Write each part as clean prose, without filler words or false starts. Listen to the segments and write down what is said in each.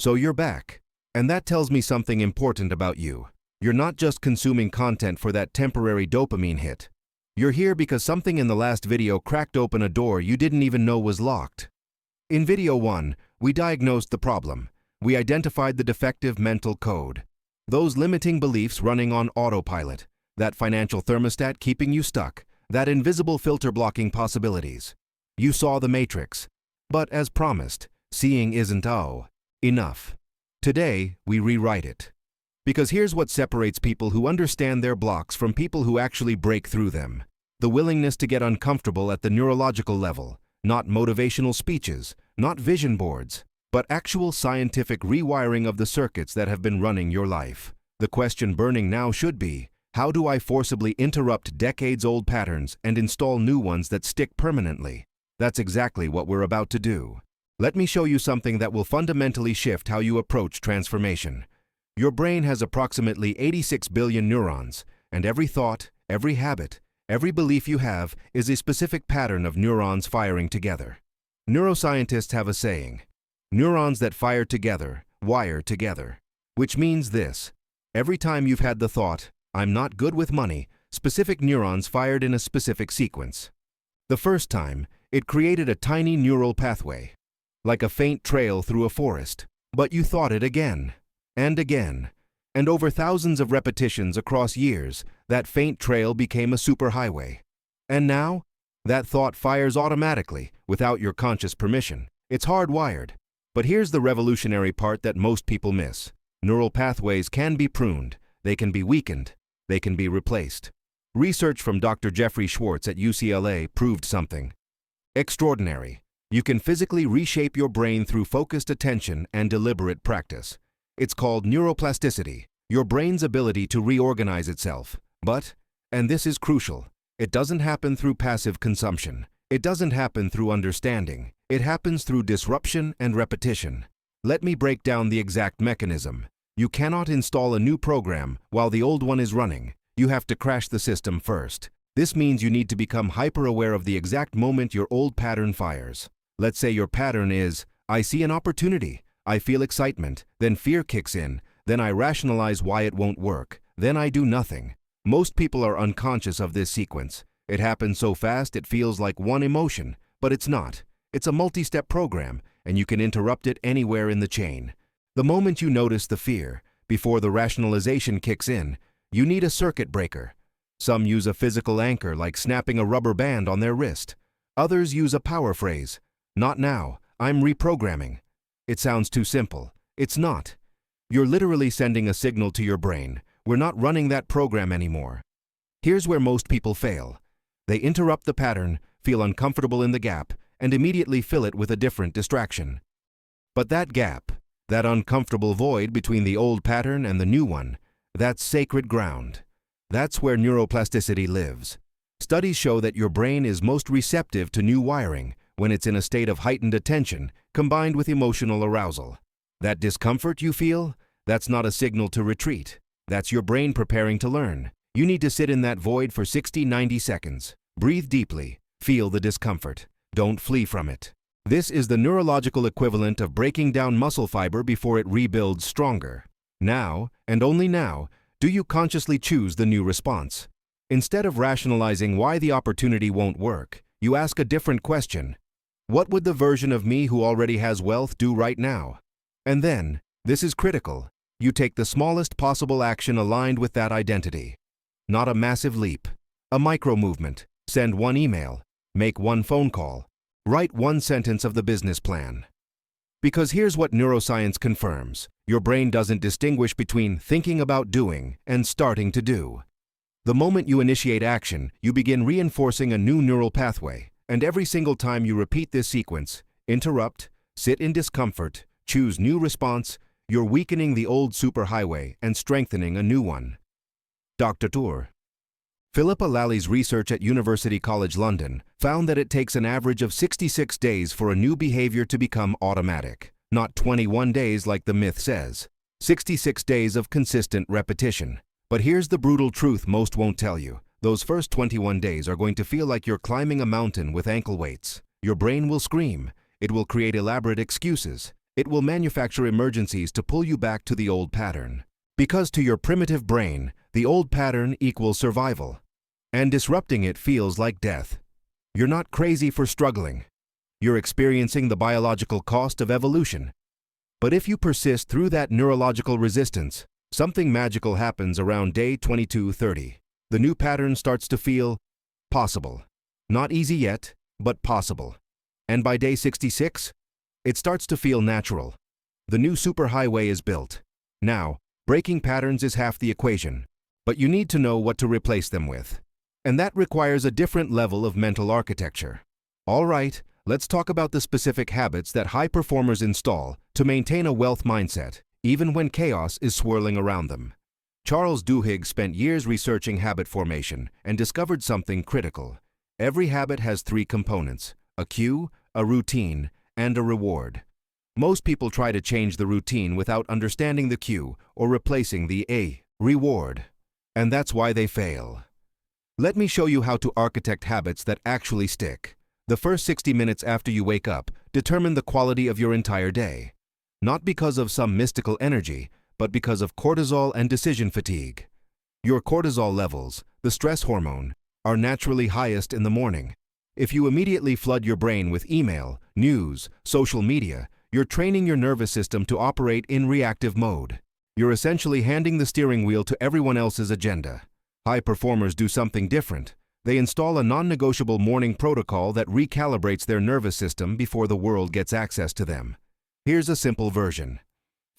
So you're back. And that tells me something important about you. You're not just consuming content for that temporary dopamine hit. You're here because something in the last video cracked open a door you didn't even know was locked. In video 1, we diagnosed the problem. We identified the defective mental code. Those limiting beliefs running on autopilot. That financial thermostat keeping you stuck. That invisible filter blocking possibilities. You saw the matrix. But as promised, seeing isn't enough. Today, we rewrite it. Because here's what separates people who understand their blocks from people who actually break through them. The willingness to get uncomfortable at the neurological level. Not motivational speeches, not vision boards, but actual scientific rewiring of the circuits that have been running your life. The question burning now should be, how do I forcibly interrupt decades-old patterns and install new ones that stick permanently? That's exactly what we're about to do. Let me show you something that will fundamentally shift how you approach transformation. Your brain has approximately 86 billion neurons, and every thought, every habit, every belief you have is a specific pattern of neurons firing together. Neuroscientists have a saying, neurons that fire together, wire together. Which means this, every time you've had the thought, I'm not good with money, specific neurons fired in a specific sequence. The first time, it created a tiny neural pathway, like a faint trail through a forest. But you thought it again, and again, and over thousands of repetitions across years, that faint trail became a superhighway. And now, that thought fires automatically, without your conscious permission. It's hardwired. But here's the revolutionary part that most people miss. Neural pathways can be pruned, they can be weakened, they can be replaced. Research from Dr. Jeffrey Schwartz at UCLA proved something extraordinary. You can physically reshape your brain through focused attention and deliberate practice. It's called neuroplasticity, your brain's ability to reorganize itself. But, and this is crucial, it doesn't happen through passive consumption. It doesn't happen through understanding. It happens through disruption and repetition. Let me break down the exact mechanism. You cannot install a new program while the old one is running. You have to crash the system first. This means you need to become hyper-aware of the exact moment your old pattern fires. Let's say your pattern is, I see an opportunity, I feel excitement, then fear kicks in, then I rationalize why it won't work, then I do nothing. Most people are unconscious of this sequence. It happens so fast it feels like one emotion, but it's not. It's a multi-step program, and you can interrupt it anywhere in the chain. The moment you notice the fear, before the rationalization kicks in, you need a circuit breaker. Some use a physical anchor like snapping a rubber band on their wrist. Others use a power phrase. Not now, I'm reprogramming. It sounds too simple. It's not. You're literally sending a signal to your brain. We're not running that program anymore. Here's where most people fail. They interrupt the pattern, feel uncomfortable in the gap, and immediately fill it with a different distraction. But that gap, that uncomfortable void between the old pattern and the new one, that's sacred ground. That's where neuroplasticity lives. Studies show that your brain is most receptive to new wiring when it's in a state of heightened attention combined with emotional arousal. That discomfort you feel, that's not a signal to retreat. That's your brain preparing to learn. You need to sit in that void for 60-90 seconds. Breathe deeply. Feel the discomfort. Don't flee from it. This is the neurological equivalent of breaking down muscle fiber before it rebuilds stronger. Now, and only now, do you consciously choose the new response. Instead of rationalizing why the opportunity won't work, you ask a different question. What would the version of me who already has wealth do right now? And then, this is critical, you take the smallest possible action aligned with that identity. Not a massive leap, a micro movement. Send one email, make one phone call, write one sentence of the business plan. Because here's what neuroscience confirms. Your brain doesn't distinguish between thinking about doing and starting to do. The moment you initiate action, you begin reinforcing a new neural pathway. And every single time you repeat this sequence, interrupt, sit in discomfort, choose new response, you're weakening the old superhighway and strengthening a new one. Dr. Tour. Philippa Lally's research at University College London found that it takes an average of 66 days for a new behavior to become automatic, not 21 days like the myth says. 66 days of consistent repetition. But here's the brutal truth most won't tell you. Those first 21 days are going to feel like you're climbing a mountain with ankle weights. Your brain will scream. It will create elaborate excuses. It will manufacture emergencies to pull you back to the old pattern. Because to your primitive brain, the old pattern equals survival. And disrupting it feels like death. You're not crazy for struggling. You're experiencing the biological cost of evolution. But if you persist through that neurological resistance, something magical happens around day 22-30. The new pattern starts to feel possible. Not easy yet, but possible. And by day 66, it starts to feel natural. The new superhighway is built. Now, breaking patterns is half the equation, but you need to know what to replace them with. And that requires a different level of mental architecture. All right, let's talk about the specific habits that high performers install to maintain a wealth mindset, even when chaos is swirling around them. Charles Duhigg spent years researching habit formation and discovered something critical. Every habit has three components: a cue, a routine, and a reward. Most people try to change the routine without understanding the cue or replacing the reward. And that's why they fail. Let me show you how to architect habits that actually stick. The first 60 minutes after you wake up determine the quality of your entire day. Not because of some mystical energy, but because of cortisol and decision fatigue. Your cortisol levels, the stress hormone, are naturally highest in the morning. If you immediately flood your brain with email, news, social media, you're training your nervous system to operate in reactive mode. You're essentially handing the steering wheel to everyone else's agenda. High performers do something different. They install a non-negotiable morning protocol that recalibrates their nervous system before the world gets access to them. Here's a simple version.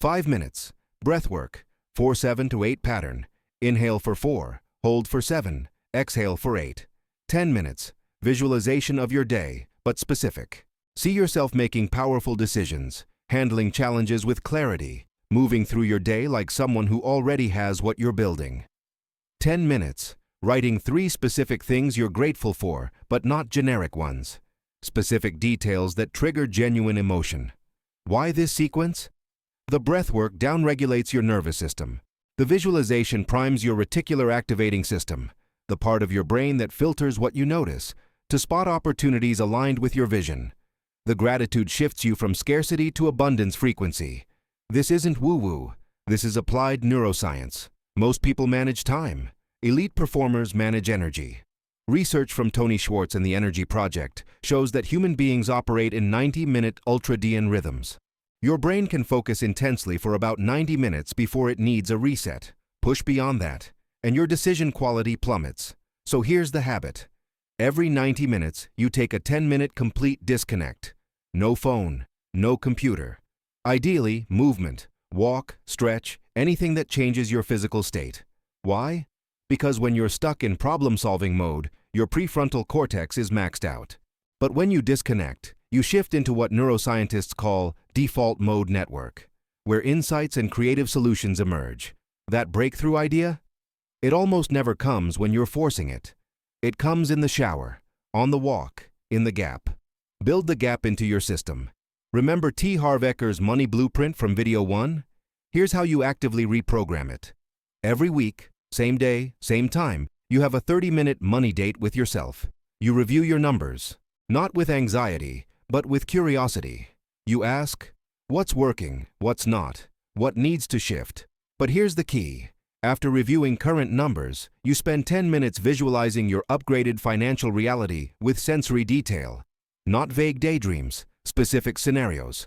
5 minutes. Breathwork. 4-7 to 8 pattern. Inhale for 4. Hold for 7. Exhale for 8. 10 minutes. Visualization of your day, but specific. See yourself making powerful decisions, handling challenges with clarity, moving through your day like someone who already has what you're building. 10 minutes. Writing 3 specific things you're grateful for, but not generic ones. Specific details that trigger genuine emotion. Why this sequence? The breathwork downregulates your nervous system. The visualization primes your reticular activating system, the part of your brain that filters what you notice, to spot opportunities aligned with your vision. The gratitude shifts you from scarcity to abundance frequency. This isn't woo-woo. This is applied neuroscience. Most people manage time. Elite performers manage energy. Research from Tony Schwartz and the Energy Project shows that human beings operate in 90-minute ultradian rhythms. Your brain can focus intensely for about 90 minutes before it needs a reset. Push beyond that, and your decision quality plummets. So here's the habit. Every 90 minutes, you take a 10-minute complete disconnect. No phone, no computer. Ideally, movement, walk, stretch, anything that changes your physical state. Why? Because when you're stuck in problem-solving mode, your prefrontal cortex is maxed out. But when you disconnect, you shift into what neuroscientists call default mode network, where insights and creative solutions emerge. That breakthrough idea? It almost never comes when you're forcing it. It comes in the shower, on the walk, in the gap. Build the gap into your system. Remember T. Harv Eker's money blueprint from video 1? Here's how you actively reprogram it. Every week, same day, same time, you have a 30-minute money date with yourself. You review your numbers, not with anxiety, but with curiosity. You ask, what's working, what's not, what needs to shift? But here's the key. After reviewing current numbers, you spend 10 minutes visualizing your upgraded financial reality with sensory detail. Not vague daydreams, specific scenarios.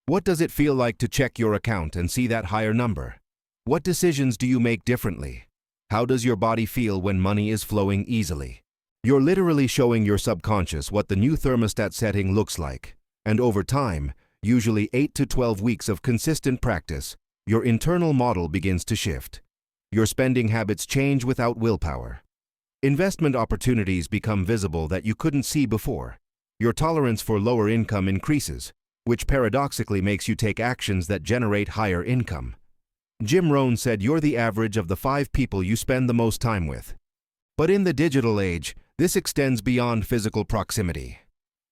What does it feel like to check your account and see that higher number? What decisions do you make differently? How does your body feel when money is flowing easily? You're literally showing your subconscious what the new thermostat setting looks like. And over time, usually 8 to 12 weeks of consistent practice, your internal model begins to shift. Your spending habits change without willpower. Investment opportunities become visible that you couldn't see before. Your tolerance for lower income increases, which paradoxically makes you take actions that generate higher income. Jim Rohn said you're the average of the 5 people you spend the most time with. But in the digital age, this extends beyond physical proximity.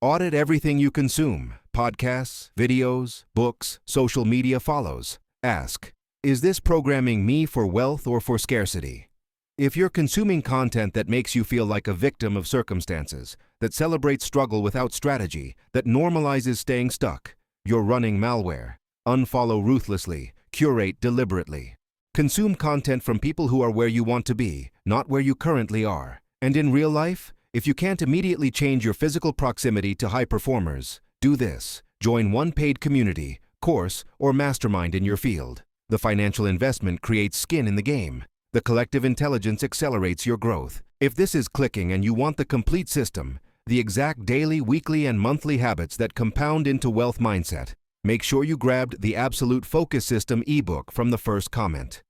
Audit everything you consume: podcasts, videos, books, social media follows. Ask, is this programming me for wealth or for scarcity? If you're consuming content that makes you feel like a victim of circumstances, that celebrates struggle without strategy, that normalizes staying stuck, You're running malware. Unfollow ruthlessly. Curate deliberately. Consume content from people who are where you want to be, not where you currently are. And in real life, if you can't immediately change your physical proximity to high performers, do this. Join one paid community, course, or mastermind in your field. The financial investment creates skin in the game. The collective intelligence accelerates your growth. If this is clicking and you want the complete system, the exact daily, weekly, and monthly habits that compound into wealth mindset, make sure you grabbed the Absolute Focus System ebook from the first comment.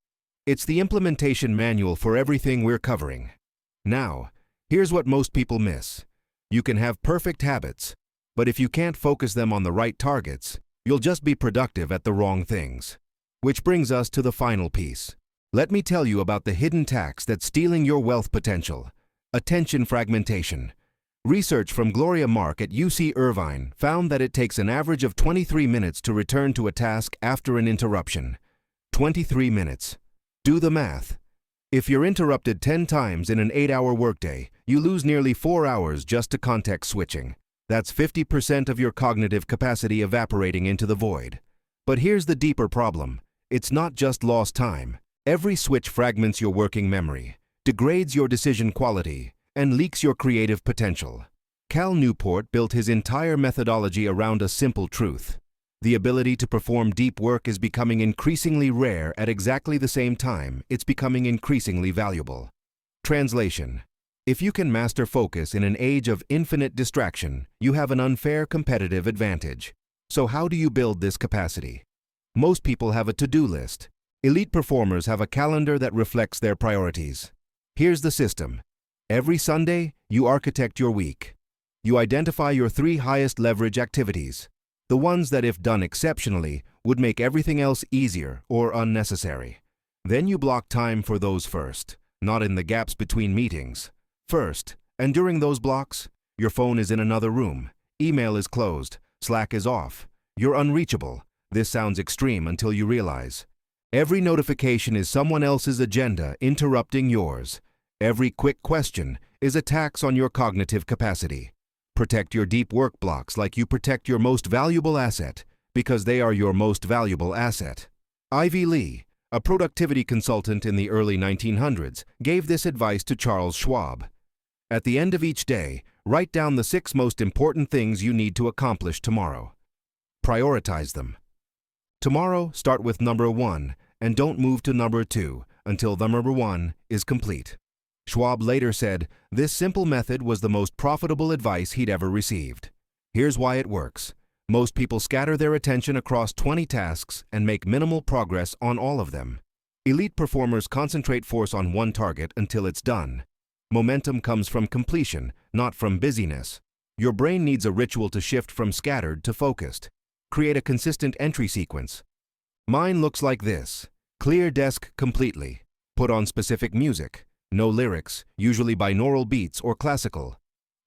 It's the implementation manual for everything we're covering. Now, here's what most people miss. You can have perfect habits, but if you can't focus them on the right targets, you'll just be productive at the wrong things. Which brings us to the final piece. Let me tell you about the hidden tax that's stealing your wealth potential. Attention fragmentation. Research from Gloria Mark at UC Irvine found that it takes an average of 23 minutes to return to a task after an interruption. 23 minutes. Do the math. If you're interrupted 10 times in an 8-hour workday, you lose nearly 4 hours just to context switching. That's 50% of your cognitive capacity evaporating into the void. But here's the deeper problem. It's not just lost time. Every switch fragments your working memory, degrades your decision quality, and leaks your creative potential. Cal Newport built his entire methodology around a simple truth. The ability to perform deep work is becoming increasingly rare at exactly the same time it's becoming increasingly valuable. Translation. If you can master focus in an age of infinite distraction, you have an unfair competitive advantage. So how do you build this capacity? Most people have a to-do list. Elite performers have a calendar that reflects their priorities. Here's the system. Every Sunday, you architect your week. You identify your 3 highest leverage activities. The ones that, if done exceptionally, would make everything else easier or unnecessary. Then you block time for those first, not in the gaps between meetings. First, and during those blocks, your phone is in another room, email is closed, Slack is off, you're unreachable. This sounds extreme until you realize. Every notification is someone else's agenda interrupting yours. Every quick question is a tax on your cognitive capacity. Protect your deep work blocks like you protect your most valuable asset, because they are your most valuable asset. Ivy Lee, a productivity consultant in the early 1900s, gave this advice to Charles Schwab. At the end of each day, write down the 6 most important things you need to accomplish tomorrow. Prioritize them. Tomorrow, start with number 1 and don't move to number 2 until the number 1 is complete. Schwab later said this simple method was the most profitable advice he'd ever received. Here's why it works. Most people scatter their attention across 20 tasks and make minimal progress on all of them. Elite performers concentrate force on one target until it's done. Momentum comes from completion, not from busyness. Your brain needs a ritual to shift from scattered to focused. Create a consistent entry sequence. Mine looks like this. Clear desk completely. Put on specific music. No lyrics, usually binaural beats or classical.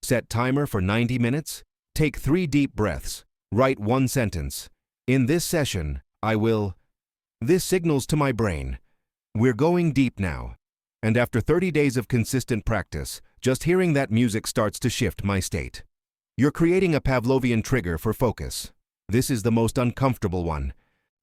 Set timer for 90 minutes. Take 3 deep breaths. Write 1 sentence. In this session, I will. This signals to my brain. We're going deep now. And after 30 days of consistent practice, just hearing that music starts to shift my state. You're creating a Pavlovian trigger for focus. This is the most uncomfortable one.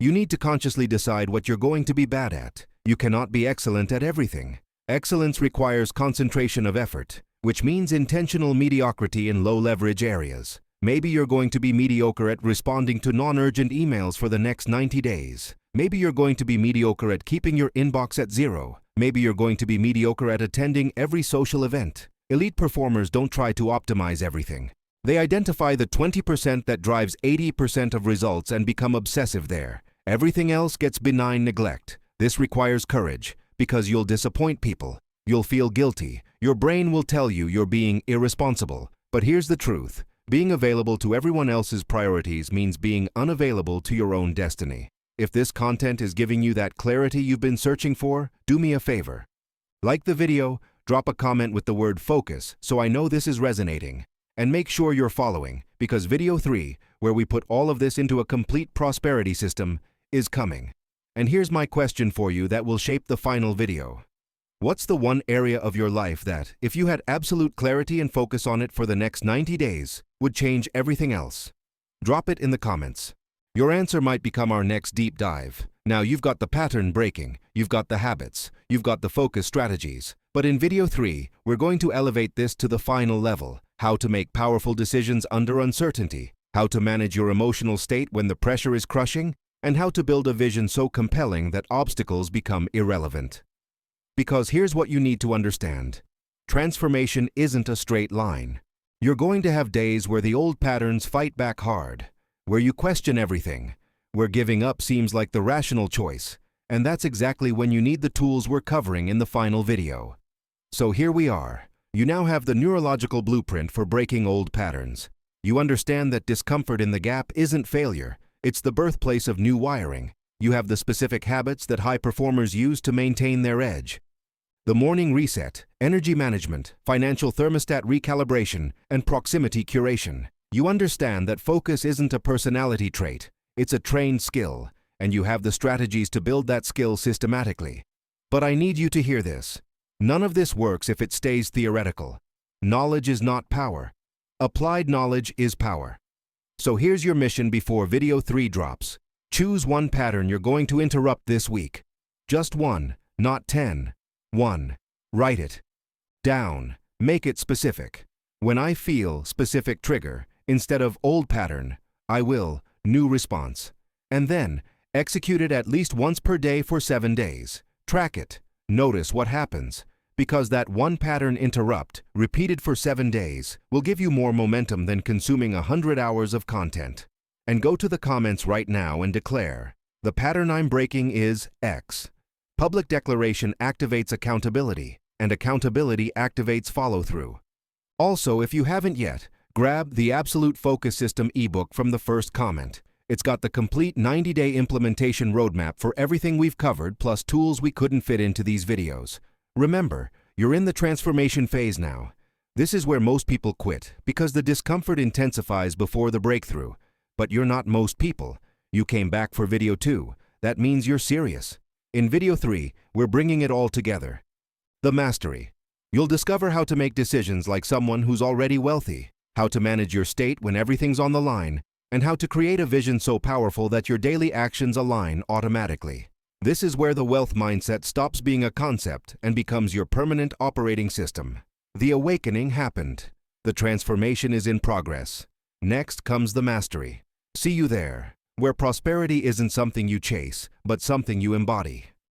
You need to consciously decide what you're going to be bad at. You cannot be excellent at everything. Excellence requires concentration of effort, which means intentional mediocrity in low-leverage areas. Maybe you're going to be mediocre at responding to non-urgent emails for the next 90 days. Maybe you're going to be mediocre at keeping your inbox at 0. Maybe you're going to be mediocre at attending every social event. Elite performers don't try to optimize everything. They identify the 20% that drives 80% of results and become obsessive there. Everything else gets benign neglect. This requires courage, because you'll disappoint people. You'll feel guilty. Your brain will tell you you're being irresponsible. But here's the truth. Being available to everyone else's priorities means being unavailable to your own destiny. If this content is giving you that clarity you've been searching for, do me a favor. Like the video, drop a comment with the word focus so I know this is resonating. And make sure you're following, because video 3, where we put all of this into a complete prosperity system, is coming. And here's my question for you that will shape the final video. What's the one area of your life that, if you had absolute clarity and focus on it for the next 90 days, would change everything else? Drop it in the comments. Your answer might become our next deep dive. Now you've got the pattern breaking, you've got the habits, you've got the focus strategies. But in video 3, we're going to elevate this to the final level: how to make powerful decisions under uncertainty, how to manage your emotional state when the pressure is crushing, and how to build a vision so compelling that obstacles become irrelevant. Because here's what you need to understand. Transformation isn't a straight line. You're going to have days where the old patterns fight back hard, where you question everything, where giving up seems like the rational choice, and that's exactly when you need the tools we're covering in the final video. So here we are. You now have the neurological blueprint for breaking old patterns. You understand that discomfort in the gap isn't failure, it's the birthplace of new wiring. You have the specific habits that high performers use to maintain their edge. The morning reset, energy management, financial thermostat recalibration, and proximity curation. You understand that focus isn't a personality trait, it's a trained skill, and you have the strategies to build that skill systematically. But I need you to hear this. None of this works if it stays theoretical. Knowledge is not power. Applied knowledge is power. So here's your mission before video 3 drops. Choose one pattern you're going to interrupt this week. Just one, not 10. 1. Write it down. Make it specific. When I feel specific trigger, instead of old pattern, I will, new response. And then, execute it at least once per day for 7 days. Track it. Notice what happens. Because that one pattern interrupt, repeated for 7 days, will give you more momentum than consuming 100 hours of content. And go to the comments right now and declare, the pattern I'm breaking is X. Public declaration activates accountability, and accountability activates follow-through. Also, if you haven't yet, grab the Absolute Focus System ebook from the first comment. It's got the complete 90-day implementation roadmap for everything we've covered, plus tools we couldn't fit into these videos. Remember, you're in the transformation phase now. This is where most people quit, because the discomfort intensifies before the breakthrough. But you're not most people. You came back for video 2. That means you're serious. In video 3, we're bringing it all together. The mastery. You'll discover how to make decisions like someone who's already wealthy, how to manage your state when everything's on the line, and how to create a vision so powerful that your daily actions align automatically. This is where the wealth mindset stops being a concept and becomes your permanent operating system. The awakening happened. The transformation is in progress. Next comes the mastery. See you there, where prosperity isn't something you chase, but something you embody.